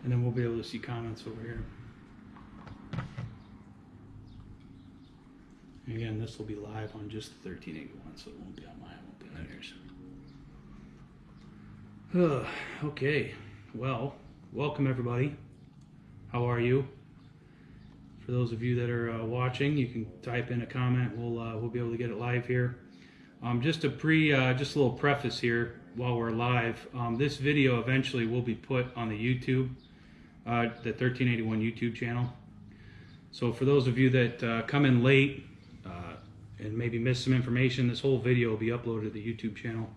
and then we'll be able to see comments over here. And again, this will be live on just the 1381, so it won't be on mine, it won't be on yours. Okay, well, welcome everybody. How are you? For those of you that are watching, you can type in a comment. We'll be able to get it live here. Just a little preface here while we're live. This video eventually will be put on the YouTube, the 1381 YouTube channel. So for those of you that come in late and maybe miss some information, this whole video will be uploaded to the YouTube channel.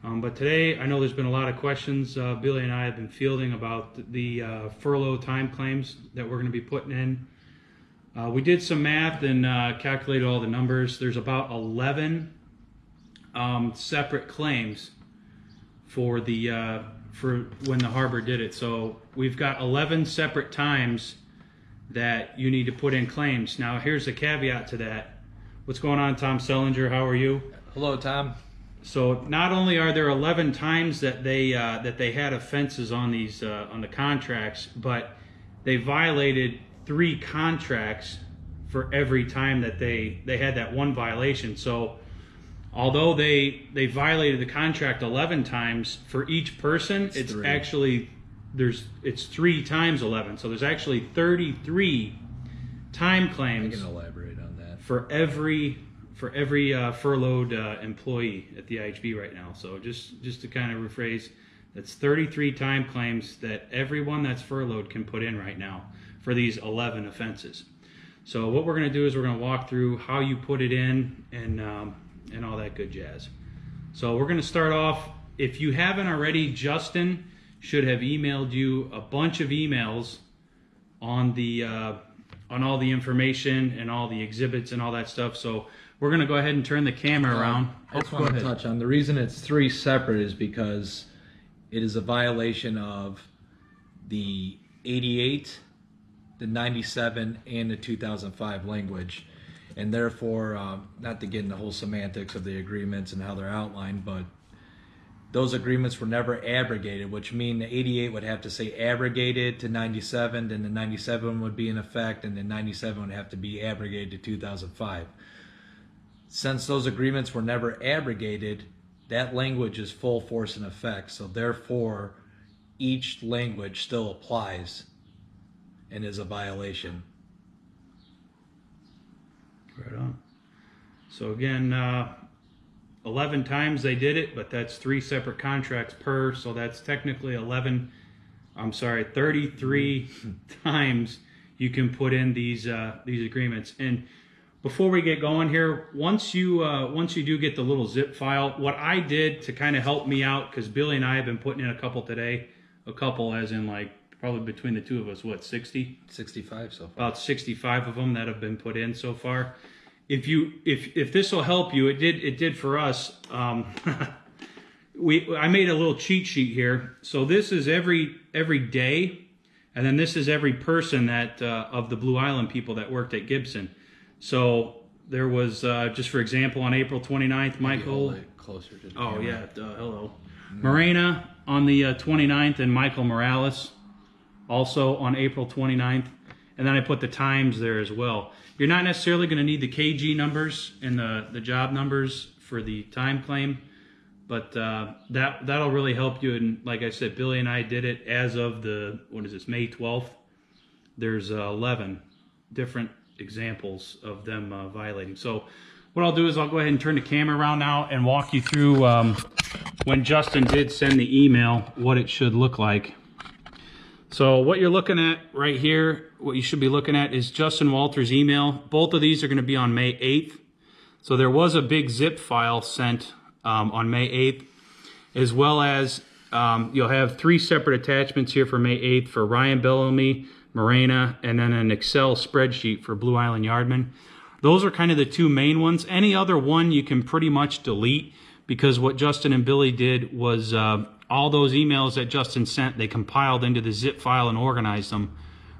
But today, I know there's been a lot of questions Billy and I have been fielding about the furlough time claims that we're going to be putting in. We did some math and calculated all the numbers. There's about 11 separate claims for the for when the harbor did it. So we've got 11 separate times that you need to put in claims. Now here's a caveat to that. What's going on, Tom Sellinger? How are you? Hello, Tom. So not only are there 11 times that they had offenses on these on the contracts, but they violated 3 contracts for every time that they had that one violation. So although they violated the contract 11 times, for each person it's actually it's 3 times 11. So there's actually 33 time claims. I can elaborate on that. For every furloughed employee at the IHB right now. So just to kind of rephrase, that's 33 time claims that everyone that's furloughed can put in right now for these 11 offenses. So what we're going to do is we're going to walk through how you put it in and all that good jazz. So we're going to start off. If you haven't already, Justin should have emailed you a bunch of emails on the on all the information and all the exhibits and all that stuff. So we're going to go ahead and turn the camera around. I just want to touch on the reason it's 3 separate is because it is a violation of the 88, the 97, and the 2005 language. And therefore, not to get into the whole semantics of the agreements and how they're outlined, but those agreements were never abrogated, which means the 88 would have to say abrogated to 97, then the 97 would be in effect, and then 97 would have to be abrogated to 2005. Since those agreements were never abrogated, that language is full force and effect. So therefore, each language still applies and is a violation. Right on. So again, 11 times they did it, but that's 3 separate contracts per, so that's technically 33 times you can put in these agreements. And before we get going here, once you do get the little zip file, what I did to kind of help me out, because Billy and I have been putting in a couple today, a couple as in like probably between the two of us, what, 60? 65 so far. About 65 of them that have been put in so far. If this will help you, it did for us. I made a little cheat sheet here. So this is every day, and then this is every person that of the Blue Island people that worked at Gibson. So there was just for example on April 29th, Michael. Closer to the oh camera. yeah, hello, Morena on the 29th, and Michael Morales also on April 29th. And then I put the times there as well. You're not necessarily going to need the KG numbers and the job numbers for the time claim, but that'll really help you. And like I said, Billy and I did it as of May 12th. There's 11 different examples of them violating. So what I'll do is I'll go ahead and turn the camera around now and walk you through when Justin did send the email, what it should look like. So what you're looking at right here, what you should be looking at is Justin Walter's email. Both of these are going to be on May 8th. So there was a big zip file sent on May 8th, as well as you'll have 3 separate attachments here for May 8th for Ryan Bellamy, Morena, and then an Excel spreadsheet for Blue Island Yardman. Those are kind of the 2 main ones. Any other one you can pretty much delete, because what Justin and Billy did was all those emails that Justin sent, they compiled into the zip file and organized them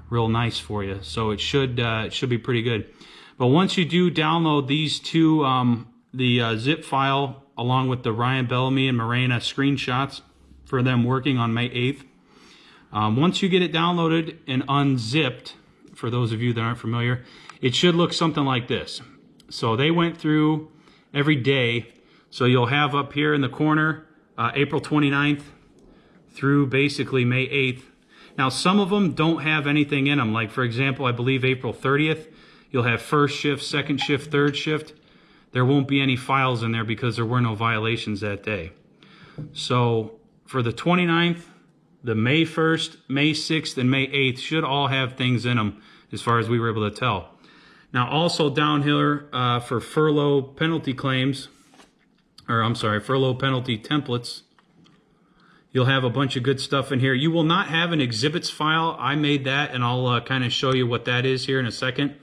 real nice for you. So it should be pretty good. But once you do download these 2, the zip file along with the Ryan Bellamy and Morena screenshots for them working on May 8th, Once you get it downloaded and unzipped, for those of you that aren't familiar, it should look something like this. So they went through every day. So you'll have up here in the corner, April 29th through basically May 8th. Now, some of them don't have anything in them. Like, for example, I believe April 30th, you'll have first shift, second shift, third shift. There won't be any files in there because there were no violations that day. So for the 29th, the May 1st, May 6th, and May 8th should all have things in them as far as we were able to tell. Now, also down here for furlough penalty claims, or I'm sorry, furlough penalty templates, you'll have a bunch of good stuff in here. You will not have an exhibits file. I made that, and I'll kind of show you what that is here in a second.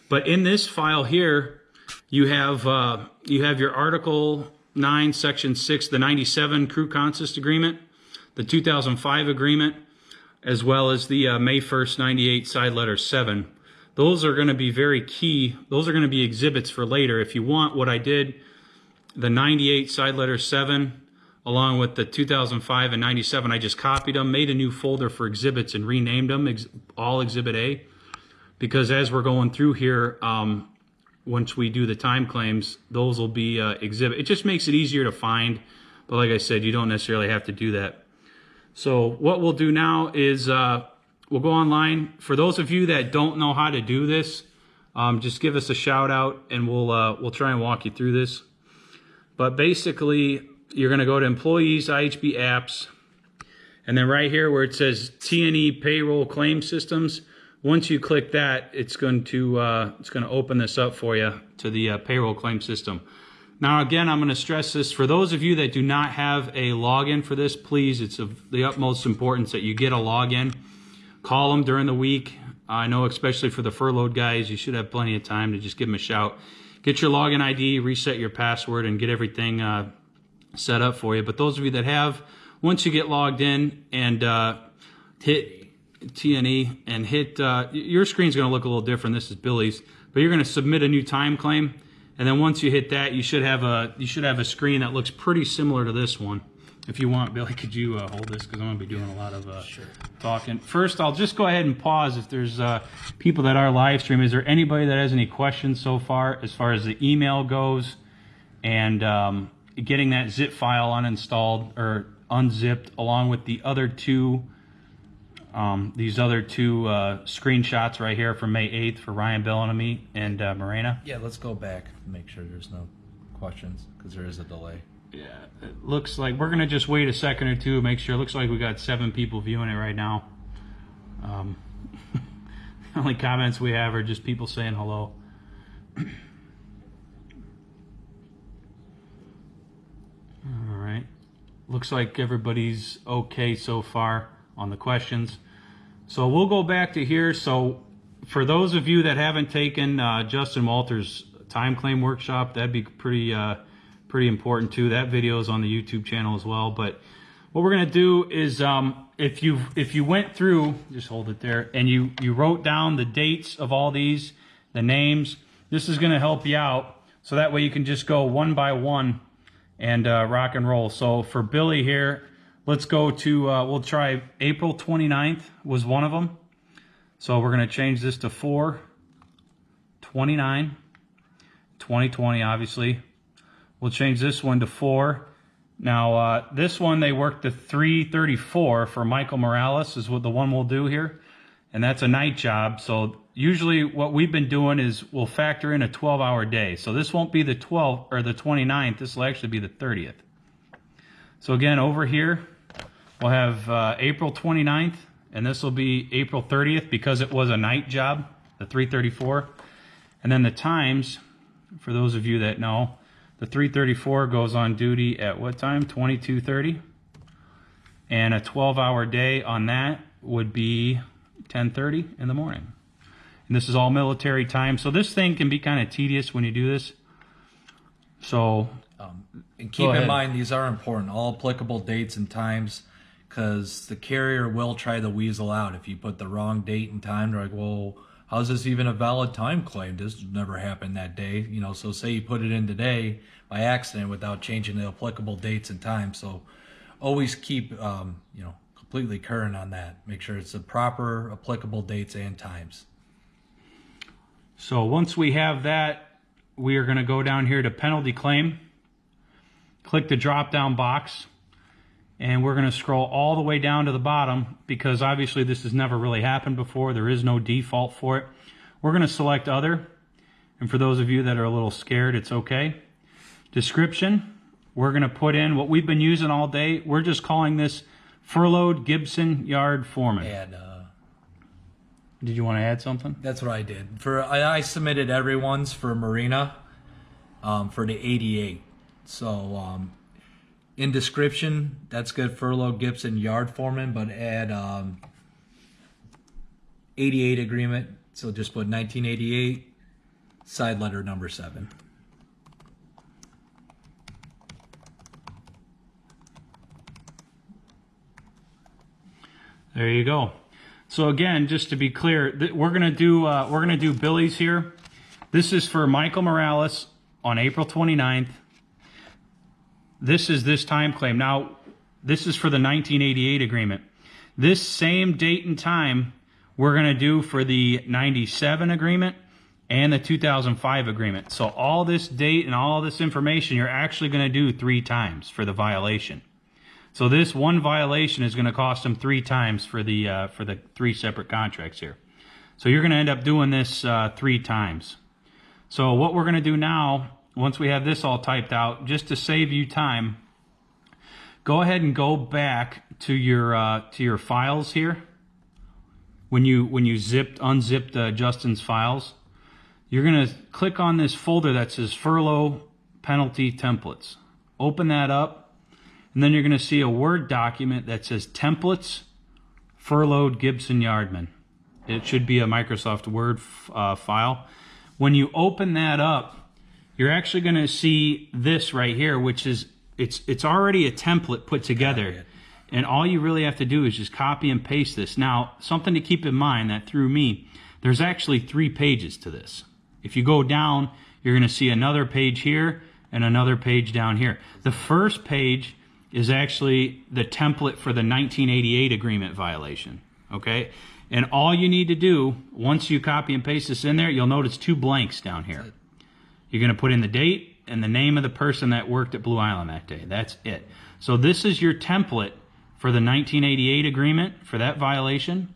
But in this file here, you have your Article 9, Section 6, the 97 Crew Consist Agreement, the 2005 Agreement, as well as the May 1st, 98 Side Letter 7. Those are going to be very key. Those are going to be exhibits for later. If you want what I did, the 98 Side Letter 7, along with the 2005 and 97, I just copied them, made a new folder for exhibits, and renamed them all Exhibit A. Because as we're going through here, once we do the time claims, those will be exhibit. It just makes it easier to find. But like I said, you don't necessarily have to do that. So what we'll do now is we'll go online. For those of you that don't know how to do this, just give us a shout out, and we'll try and walk you through this. But basically, you're going to go to Employees, IHB Apps, and then right here where it says T&E Payroll Claim Systems, once you click that, it's going to open this up for you to the payroll claim system. Now, again, I'm going to stress this. For those of you that do not have a login for this, please, it's of the utmost importance that you get a login. Call them during the week. I know especially for the furloughed guys, you should have plenty of time to just give them a shout. Get your login ID, reset your password, and get everything set up for you. But those of you that have, once you get logged in and hit T&E and hit, your screen's going to look a little different. This is Billy's, but you're going to submit a new time claim. And then once you hit that, you should have a screen that looks pretty similar to this one. If you want, Billy, could you hold this, because I'm going to be doing a lot of talking. First, I'll just go ahead and pause if there's people that are live streaming. Is there anybody that has any questions so far as the email goes and getting that zip file uninstalled or unzipped, along with the other two, these other two screenshots right here from May 8th for Ryan Bellamy and Morena? Yeah, let's go back and make sure there's no questions, because there is a delay. Yeah, it looks like we're going to just wait a second or two, make sure. It looks like we got 7 people viewing it right now. The only comments we have are just people saying hello. All right. Looks like everybody's okay so far on the questions. So we'll go back to here. So for those of you that haven't taken Justin Walter's time claim workshop, that'd be pretty important too. That video is on the YouTube channel as well. But what we're gonna do is if you went through, just hold it there, and you wrote down the dates of all these, the names, this is gonna help you out. So that way you can just go one by one and rock and roll. So for Billy here, let's go to, we'll try April 29th was one of them. So we're going to change this to 4/29/2020, obviously. We'll change this one to 4. Now, this one, they worked to 3/34 for Michael Morales is what the one we'll do here. And that's a night job. So usually what we've been doing is we'll factor in a 12-hour day. So this won't be the 12th or the 29th. This will actually be the 30th. So again, over here, we'll have April 29th, and this will be April 30th because it was a night job, the 3/34. And then the times, for those of you that know, the 3/34 goes on duty at what time? 22:30. And a 12-hour day on that would be 10:30 in the morning. And this is all military time. So this thing can be kind of tedious when you do this. So and keep in mind, these are important, all applicable dates and times, because the carrier will try to weasel out. If you put the wrong date and time, they're like, well, how's this even a valid time claim? This never happened that day. You know, so say you put it in today by accident without changing the applicable dates and times. So always keep, you know, completely current on that. Make sure it's the proper applicable dates and times. So once we have that, we are going to go down here to penalty claim, click the drop down box, and we're going to scroll all the way down to the bottom because obviously this has never really happened before. There is no default for it. We're going to select other, and for those of you that are a little scared, it's okay. Description, we're going to put in what we've been using all day. We're just calling this furloughed Gibson yard foreman. And did you want to add something? that's what I did. I submitted everyone's for Marina for the 88. So in description, that's good, furloughed Gibson yard foreman, but add 88 agreement. So just put 1988, side letter number 7. There you go. So again, just to be clear, we're gonna do Billy's here. This is for Michael Morales on April 29th. This is this time claim. Now, this is for the 1988 agreement. This same date and time we're gonna do for the 97 agreement and the 2005 agreement. So all this date and all this information you're actually gonna do 3 times for the violation. So this one violation is going to cost them 3 times for the 3 separate contracts here. So you're going to end up doing this 3 times. So what we're going to do now, once we have this all typed out, just to save you time, go ahead and go back to your files here. When you unzipped Justin's files, you're going to click on this folder that says Furlough Penalty Templates. Open that up. And then you're going to see a Word document that says Templates, Furloughed Gibson Yardman. It should be a Microsoft Word file. When you open that up, you're actually going to see this right here, which is, it's already a template put together. And all you really have to do is just copy and paste this. Now, something to keep in mind that through me, there's actually 3 pages to this. If you go down, you're going to see another page here and another page down here. The first page is actually the template for the 1988 agreement violation, okay? And all you need to do, once you copy and paste this in there, you'll notice 2 blanks down here. You're gonna put in the date and the name of the person that worked at Blue Island that day. That's it. So this is your template for the 1988 agreement for that violation.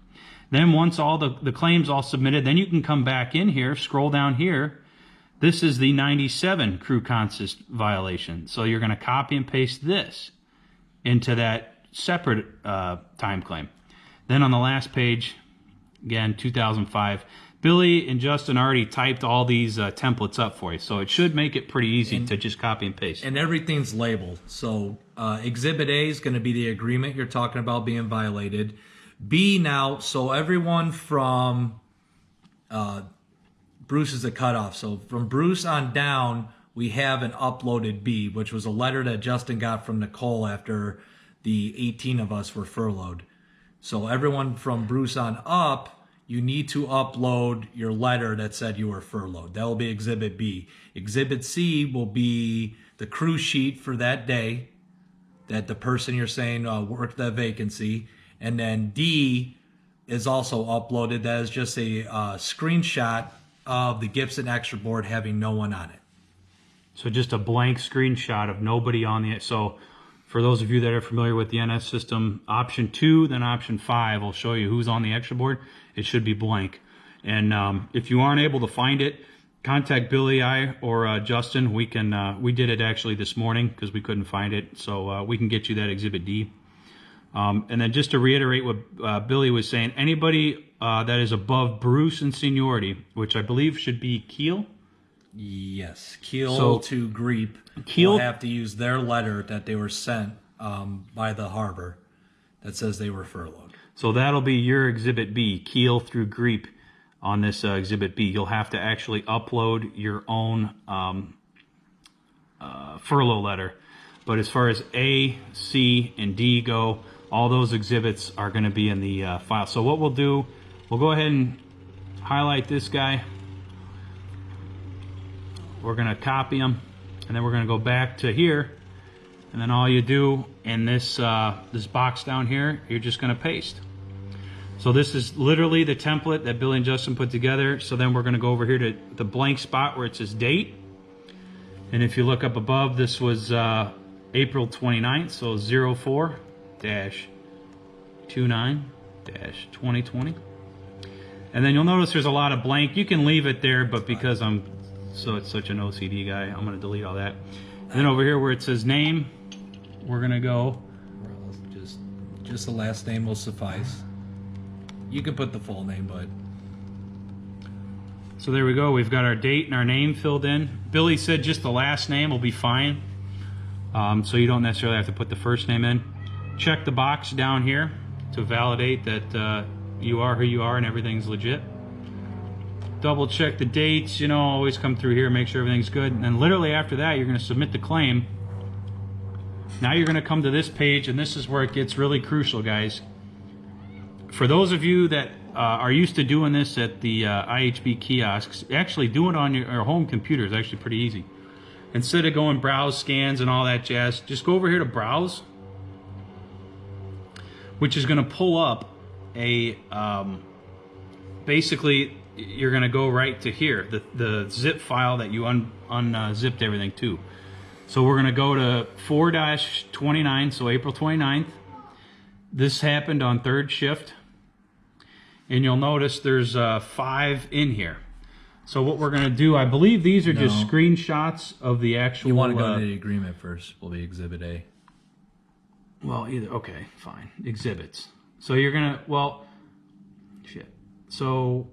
Then once all the claims all submitted, then you can come back in here, scroll down here. This is the 97 crew consist violation. So you're gonna copy and paste this into that separate time claim. Then on the last page, again, 2005, Billy and Justin already typed all these templates up for you, so it should make it pretty easy to just copy and paste. And everything's labeled. So Exhibit A is going to be the agreement you're talking about being violated. B now, so everyone from Bruce is a cutoff. So from Bruce on down, we have an uploaded B, which was a letter that Justin got from Nicole after the 18 of us were furloughed. So everyone from Bruce on up, you need to upload your letter that said you were furloughed. That will be Exhibit B. Exhibit C will be the crew sheet for that day that the person you're saying worked that vacancy. And then D is also uploaded. That is just a screenshot of the Gibson extra board having no one on it. So just a blank screenshot of nobody on the, so for those of you that are familiar with the NS system, option 2, then option 5 will show you who's on the extra board. It should be blank. And if you aren't able to find it, contact Billy, or Justin. We did it actually this morning because we couldn't find it. So we can get you that Exhibit D. And then just to reiterate what Billy was saying, anybody that is above Bruce in seniority, which I believe should be Keel. Yes, Keel to Greep will have to use their letter that they were sent by the harbor that says they were furloughed. So that'll be your Exhibit B, Keel through Greep on this Exhibit B. You'll have to actually upload your own furlough letter. But as far as A, C, and D go, all those exhibits are going to be in the file. So what we'll do, we'll go ahead and highlight this guy. We're going to copy them, and then we're going to go back to here, And then all you do in this this box down here, you're just going to paste. So this is literally the template that Billy and Justin put together. So then we're going to go over here to the blank spot where it says date. And if you look up above, this was April 29th, so 04-29-2020. And then you'll notice there's a lot of blank. You can leave it there, but because I'm such an OCD guy, I'm going to delete all that. And then over here where it says name, we're going to go... Just the last name will suffice. You can put the full name, but... So there we go. We've got our date and our name filled in. Billy said just the last name will be fine. So you don't necessarily have to put the first name in. Check the box down here to validate that you are who you are and everything's legit. Double check the dates, you know, always come through here, make sure everything's good. And then literally after that, you're going to submit the claim. Now you're going to come to this page, and this is where it gets really crucial, guys. For those of you that are used to doing this at the IHB kiosks, actually doing it on your home computer is actually pretty easy. Instead of going browse scans and all that jazz, just go over here to browse, which is going to pull up a, basically you're going to go right to here, the zip file that you unzipped everything to. So we're going to go to 4-29, so April 29th. This happened on third shift. And you'll notice there's 5 in here. So what we're going to do, I believe these are just screenshots of the actual... You want to go to the agreement first, will be Exhibit A. Well, either, okay, fine. Exhibits. So you're going to, well, shit. So,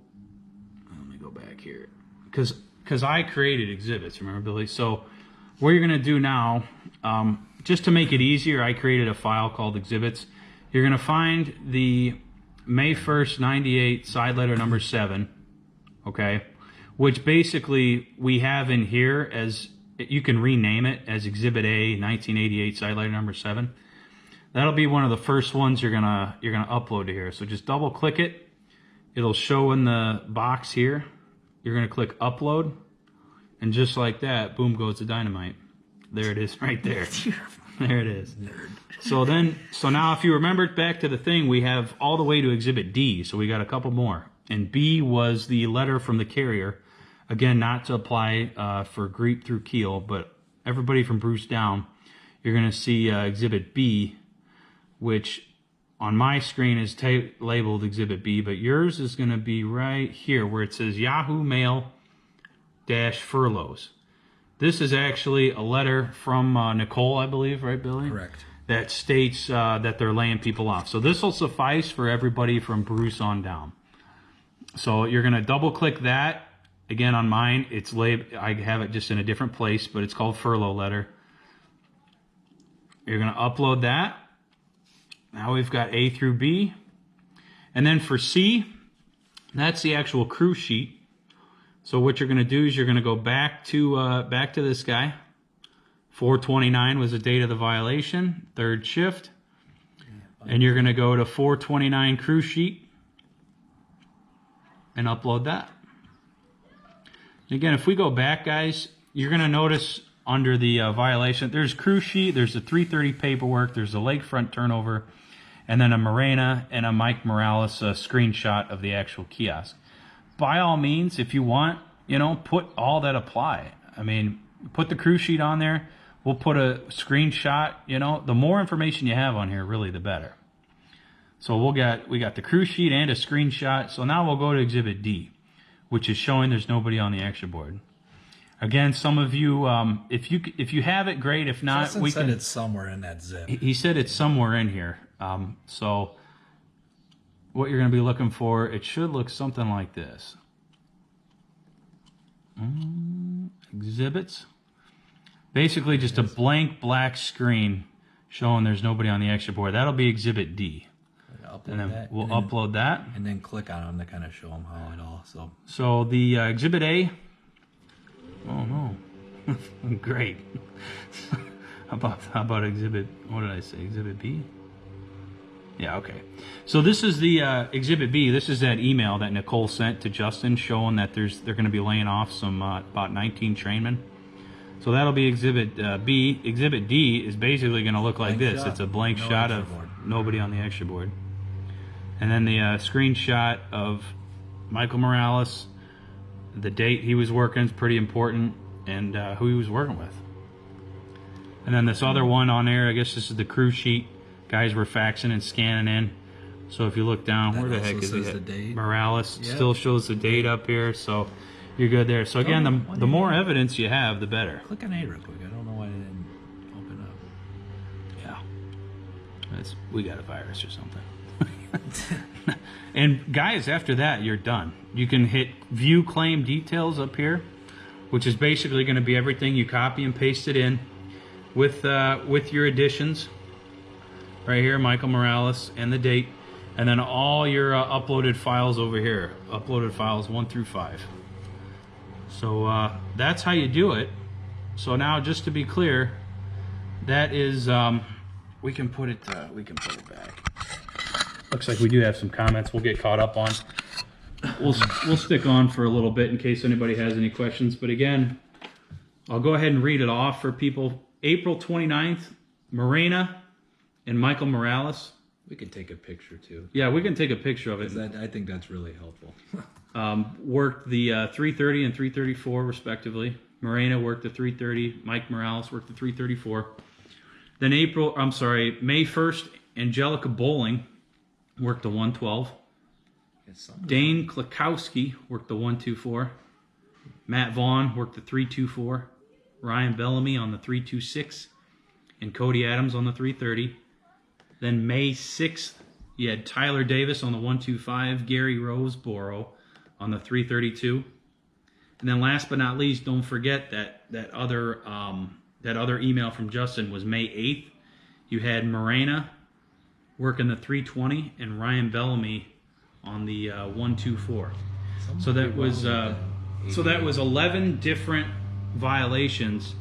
let me go back here. Because I created exhibits, remember, Billy? So what you're going to do now, just to make it easier, I created a file called exhibits. You're going to find the May 1st, 98 side letter number 7, okay? Which basically we have in here as, you can rename it as Exhibit A, 1988 side letter number 7. That'll be one of the first ones you're gonna upload to here. So just double click it. It'll show in the box here. You're gonna click upload, and just like that, boom goes the dynamite. There it is, right there. There it is. Nerd. So now if you remember back to the thing, we have all the way to Exhibit D. So we got a couple more. And B was the letter from the carrier. Again, not to apply for Greep through Keel, but everybody from Bruce down, you're going to see Exhibit B, which on my screen is labeled Exhibit B, but yours is going to be right here where it says Yahoo Mail -furloughs. This is actually a letter from Nicole, I believe, right, Billy? Correct. That states that they're laying people off. So this will suffice for everybody from Bruce on down. So you're going to double click that. Again, on mine, it's labeled, I have it just in a different place, but it's called furlough letter. You're going to upload that. Now we've got A through B. And then for C, that's the actual crew sheet. So what you're going to do is you're going to go back to this guy. 4/29 was the date of the violation, third shift. And you're going to go to 4/29 crew sheet and upload that. Again, if we go back, guys, you're going to notice under the violation, there's crew sheet, there's the 330 paperwork, there's the lakefront turnover, and then a Morena and a Mike Morales screenshot of the actual kiosk. By all means, if you want, you know, put all that apply. I mean, put the crew sheet on there. We'll put a screenshot. You know, the more information you have on here, really, the better. So we got the crew sheet and a screenshot. So now we'll go to Exhibit D, which is showing there's nobody on the extra board. Again, some of you, if you have it, great. If not, Justin said it's somewhere in that zip. He said it's somewhere in here. So what you're going to be looking for, it should look something like this. Exhibits. Basically just a blank black screen showing there's nobody on the extra board. That'll be Exhibit D. And then we'll upload that. And then click on them to kind of show them how it all. So the Exhibit A. Oh no. Great. How about Exhibit, what did I say? Exhibit B? Yeah, okay. So this is the Exhibit B. This is that email that Nicole sent to Justin showing that they're going to be laying off some about 19 trainmen. So that'll be Exhibit B. Exhibit D is basically going to look like Blank this. shot. It's a blank No shot extra of board. nobody on the extra board. And then the screenshot of Michael Morales, the date he was working is pretty important, and who he was working with. And then this other one on there, I guess this is the crew sheet. Guys were faxing and scanning in. So if you look down, That where the also heck is says it? the date. Morales Yep. still shows the date up here, so you're good there. So again, Oh, the more evidence you have, the better. Click on A real quick. I don't know why it didn't open up. Yeah, we got a virus or something. And guys, after that, you're done. You can hit View Claim Details up here, which is basically going to be everything you copy and paste it in with your additions. Right here, Michael Morales and the date, and then all your uploaded files over here. Uploaded files 1 through 5. So that's how you do it. So now, just to be clear, that is we can put it back. Looks like we do have some comments we'll get caught up on. We'll stick on for a little bit in case anybody has any questions. But again, I'll go ahead and read it off for people. April 29th, Morena and Michael Morales. We could take a picture too. Yeah, we can take a picture of it. I think that's really helpful. Worked the 330 and 334 respectively. Morena worked the 330. Mike Morales worked the 334. Then May 1st, Angelica Bowling worked the 112. Dane Klakowski worked the 124. Matt Vaughn worked the 324. Ryan Bellamy on the 326. And Cody Adams on the 330. Then May 6th, you had Tyler Davis on the 125. Gary Roseborough on the 332. And then last but not least, don't forget that other email from Justin was May 8th. You had Morena working the 320 and Ryan Bellamy on the 124. So that was 11 different violations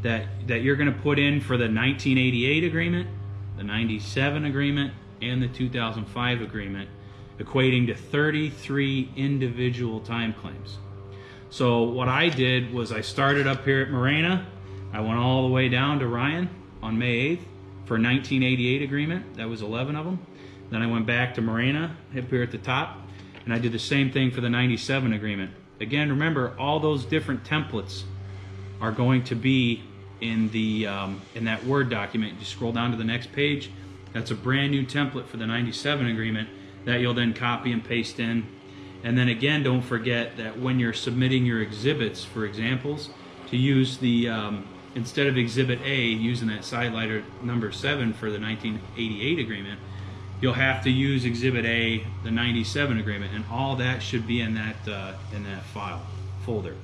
that you're going to put in for the 1988 agreement, the 97 agreement, and the 2005 agreement, equating to 33 individual time claims. So what I did was I started up here at Morena. I went all the way down to Ryan on May 8th for 1988 agreement. That was 11 of them. Then I went back to Morena up here at the top, and I did the same thing for the 97 agreement. Again, remember, all those different templates are going to be in that Word document. You scroll down to the next page. That's a brand new template for the 97 agreement that you'll then copy and paste in. And then again, don't forget that when you're submitting your exhibits for examples, to use the instead of Exhibit A, using that sidelighter number 7 for the 1988 agreement, you'll have to use Exhibit A, the 97 agreement, and all that should be in that file folder.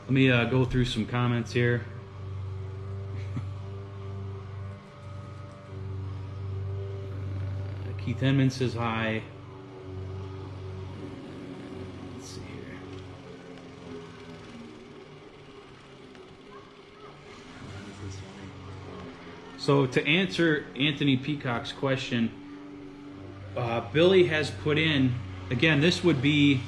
Let me go through some comments here. Keith Henman says hi. Let's see here. So to answer Anthony Peacock's question, Billy has put in, again, this would be,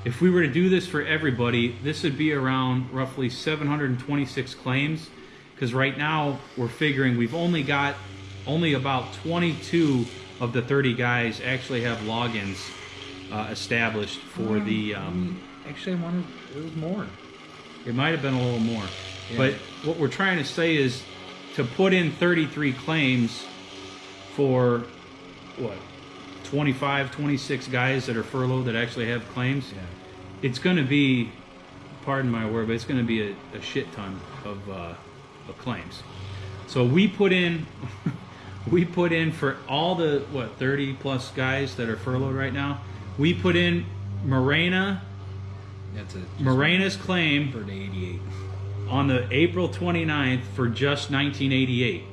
if we were to do this for everybody, this would be around roughly 726 claims, because right now we're figuring we've only about 22 of the 30 guys actually have logins established for the... Actually, it was more. It might have been a little more. Yeah. But what we're trying to say is to put in 33 claims for, 25, 26 guys that are furloughed that actually have claims, Yeah. it's going to be, pardon my word, but it's going to be a shit ton of claims. So we put in for all the 30 plus guys that are furloughed right now, we put in Morena's claim For the 88. on the April 29th for just 1988.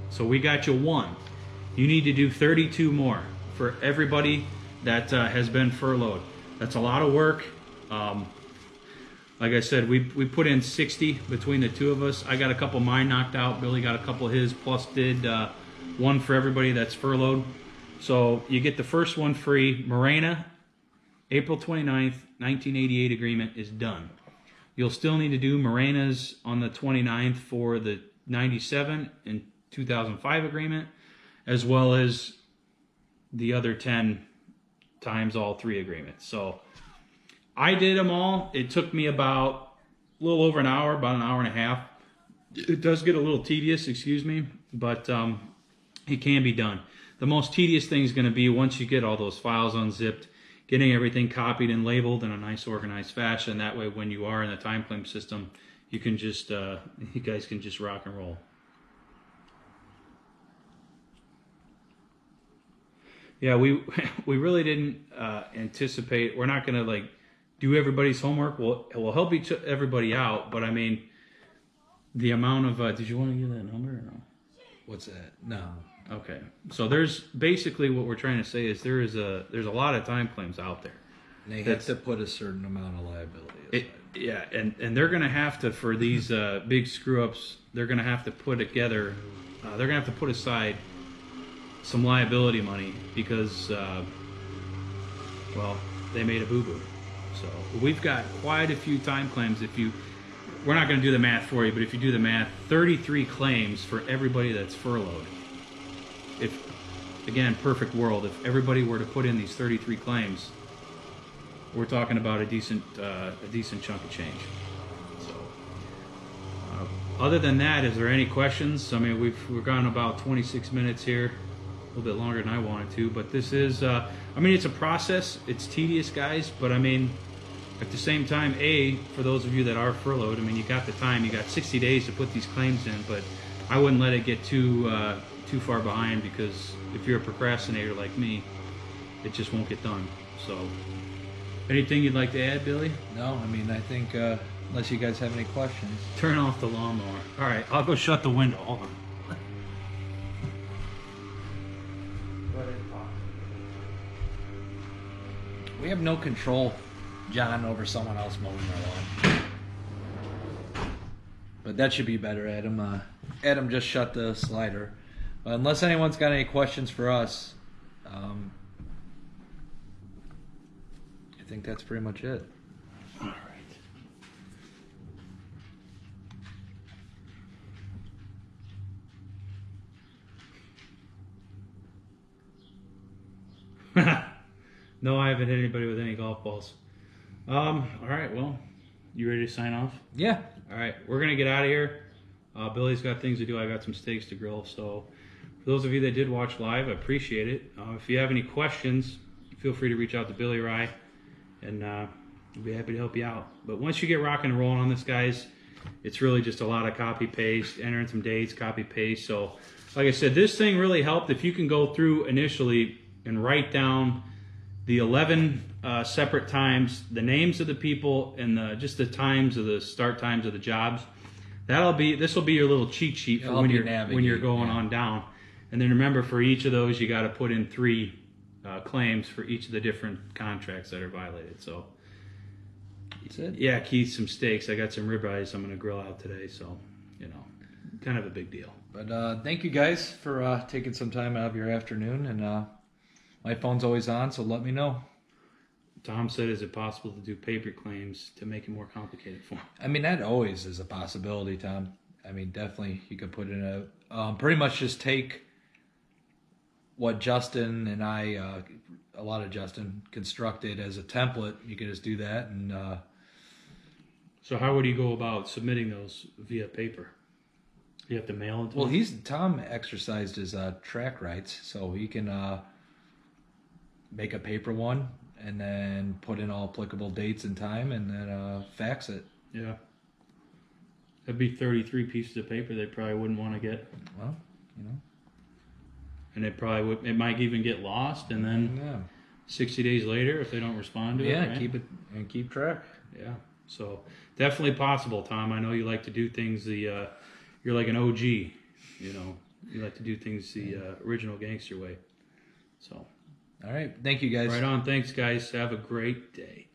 So we got you one. You need to do 32 more for everybody that has been furloughed. That's a lot of work. Like I said, we put in 60 between the two of us. I got a couple of mine knocked out. Billy got a couple of his, plus did one for everybody that's furloughed. So you get the first one free. Morena, April 29th, 1988 agreement is done. You'll still need to do Morena's on the 29th for the 97 and 2005 agreement, as well as the other 10 times all 3 agreements. So I did them all. It took me about a little over an hour, about an hour and a half. It does get a little tedious, excuse me, but it can be done. The most tedious thing is going to be once you get all those files unzipped, getting everything copied and labeled in a nice organized fashion. That way when you are in the time claim system, you can just, you guys can just rock and roll. Yeah, we really didn't anticipate. We're not going to like do everybody's homework. We'll help everybody out, but I mean, the amount of did you want to give that number or no? What's that? No. Okay, so there's basically what we're trying to say is there's a lot of time claims out there. And they have to put a certain amount of liability aside. Yeah, and they're going to have to, for these big screw ups, they're going to have to put together. They're going to have to put aside some liability money because, well, they made a boo boo. So we've got quite a few time claims. We're not going to do the math for you, but if you do the math, 33 claims for everybody that's furloughed. If, again, perfect world, if everybody were to put in these 33 claims, we're talking about a decent chunk of change. So, other than that, is there any questions? I mean, we've gone about 26 minutes here, a little bit longer than I wanted to, but this is, I mean, it's a process. It's tedious, guys, but I mean, at the same time, for those of you that are furloughed, I mean, you got the time, you got 60 days to put these claims in, but I wouldn't let it get too far behind, because if you're a procrastinator like me, it just won't get done. So, anything you'd like to add, Billy? No, I mean, I think unless you guys have any questions. Turn off the lawnmower. All right, I'll go shut the window. Hold on. We have no control, John, over someone else mowing their lawn. But that should be better, Adam. Adam just shut the slider. But unless anyone's got any questions for us, I think that's pretty much it. All right. No, I haven't hit anybody with any golf balls. All right, well, you ready to sign off? Yeah. All right, we're going to get out of here. Billy's got things to do. I got some steaks to grill. So for those of you that did watch live, I appreciate it. If you have any questions, feel free to reach out to Billy Rye, and we'll be happy to help you out. But once you get rocking and rolling on this, guys, it's really just a lot of copy-paste, entering some dates, copy-paste. So like I said, this thing really helped. If you can go through initially and write down the 11 separate times, the names of the people, and just the times of the start times of the jobs. This will be your little cheat sheet for when you're going on down. And then remember, for each of those, you got to put in 3 claims for each of the different contracts that are violated. So That's it. Yeah, Keith, some steaks. I got some ribeyes I'm going to grill out today. So, kind of a big deal. But thank you guys for taking some time out of your afternoon. And my phone's always on, so let me know. Tom said, is it possible to do paper claims to make it more complicated for him? I mean, that always is a possibility, Tom. I mean, definitely you could put in pretty much just take what Justin and I, a lot of Justin, constructed as a template. You could just do that. And so how would you go about submitting those via paper? You have to mail it to well, him? Tom exercised his track rights, so he can make a paper one and then put in all applicable dates and time, and then fax it. Yeah. That'd be 33 pieces of paper they probably wouldn't want to get. Well, And it might even get lost, and then 60 days later, if they don't respond to it. Yeah, right? keep it and keep track. Yeah. So definitely possible, Tom. I know you like to do things you're like an OG, You like to do things the original gangster way. So. All right. Thank you, guys. Right on. Thanks, guys. Have a great day.